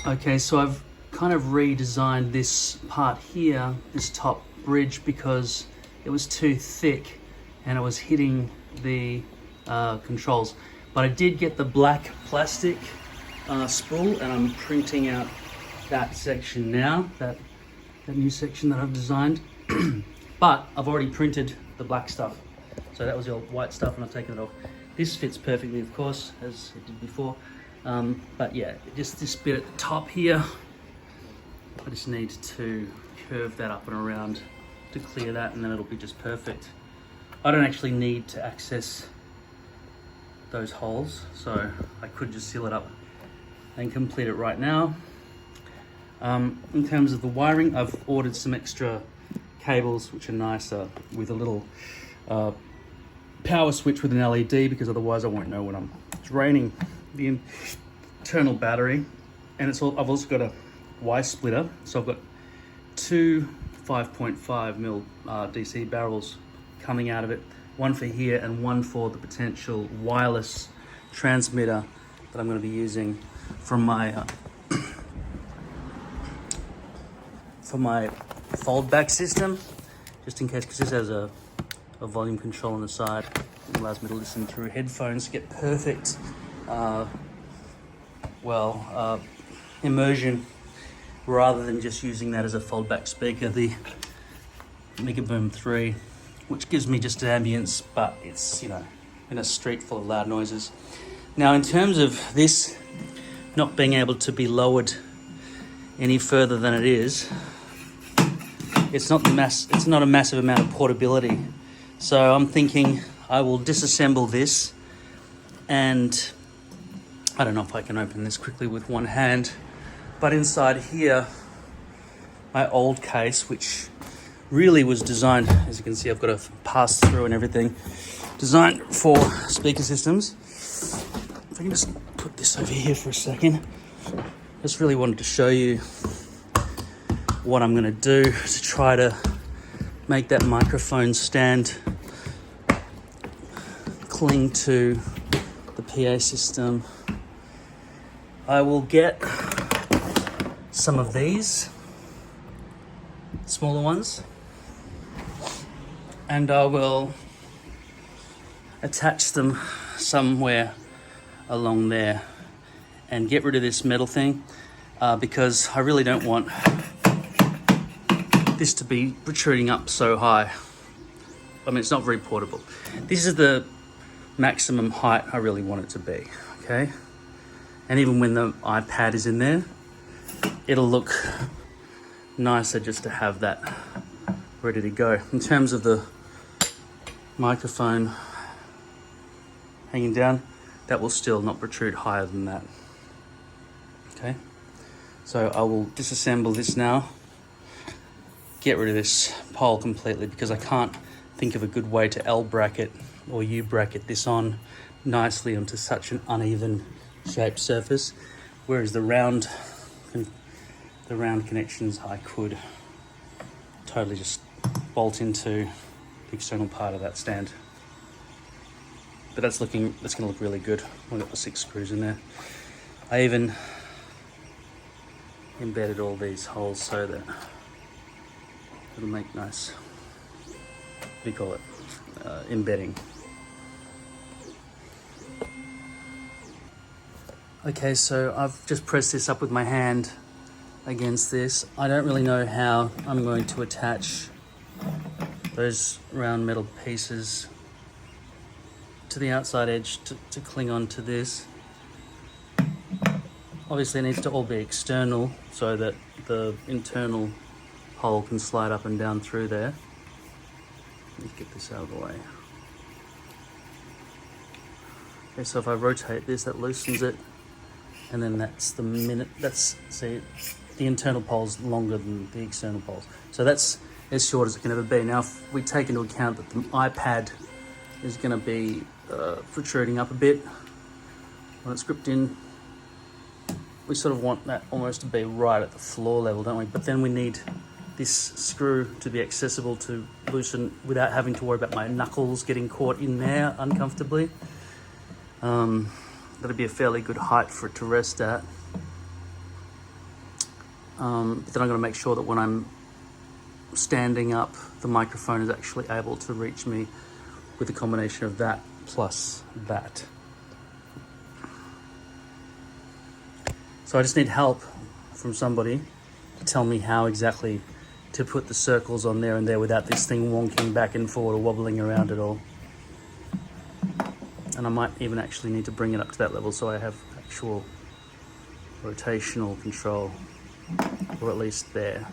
Okay, so I've kind of redesigned this part here, this top bridge, because it was too thick and it was hitting the controls. But I did get the black plastic spool, and I'm printing out that section now, that new section that I've designed. But I've already printed the black stuff, so that was the old white stuff, and I've taken it off. This fits perfectly, of course, as it did before. But yeah, just this bit at the top here, I just need to curve that up and around to clear that, and then it'll be just perfect. I don't actually need to access those holes, so I could just seal it up and complete it right now. In terms of the wiring, I've ordered some extra cables which are nicer, with a little power switch with an LED, because otherwise I won't know when I'm draining the internal battery. And I've also got a Y splitter, so I've got two 5.5 mil DC barrels coming out of it, one for here and one for the potential wireless transmitter that I'm going to be using from my for my fold back system, just in case, because this has a volume control on the side. It allows me to listen through headphones, get perfect immersion, rather than just using that as a fold back speaker, the Megaboom 3, which gives me just an ambience, but it's, you know, in a street full of loud noises. Now, in terms of this not being able to be lowered any further than it is, it's not a massive amount of portability. So I'm thinking I will disassemble this, and I don't know if I can open this quickly with one hand, but inside here, my old case, which really was designed, as you can see, I've got a pass through and everything, designed for speaker systems. If I can just put this over here for a second. Just really wanted to show you what I'm going to do to try to make that microphone stand cling to the PA system. I will get some of these smaller ones, and I will attach them somewhere along there and get rid of this metal thing, because I really don't want this to be protruding up so high. I mean, it's not very portable. This is the maximum height I really want it to be, okay? And even when the iPad is in there, it'll look nicer just to have that ready to go. In terms of the microphone hanging down, that will still not protrude higher than that. Okay, so I will disassemble this now, get rid of this pole completely, because I can't think of a good way to L bracket or U bracket this on nicely onto such an uneven shaped surface, whereas the round connections I could totally just bolt into the external part of that stand. But that's going to look really good. I've got the 6 screws in there. I even embedded all these holes so that it'll make nice, what do you call it, embedding. Okay, so I've just pressed this up with my hand against this. I don't really know how I'm going to attach those round metal pieces to the outside edge to cling on to this. Obviously it needs to all be external so that the internal hole can slide up and down through there. Let me get this out of the way. Okay, so if I rotate this, that loosens it, and then that's the internal pole's longer than the external poles. So that's as short as it can ever be. Now, if we take into account that the iPad is going to be protruding up a bit when it's gripped in, we sort of want that almost to be right at the floor level, don't we? But then we need this screw to be accessible to loosen without having to worry about my knuckles getting caught in there uncomfortably. That'd be a fairly good height for it to rest at. But then I'm going to make sure that when I'm standing up, the microphone is actually able to reach me with a combination of that plus that. So I just need help from somebody to tell me how exactly to put the circles on there and there without this thing wonking back and forward or wobbling around at all. And I might even actually need to bring it up to that level so I have actual rotational control, or at least there.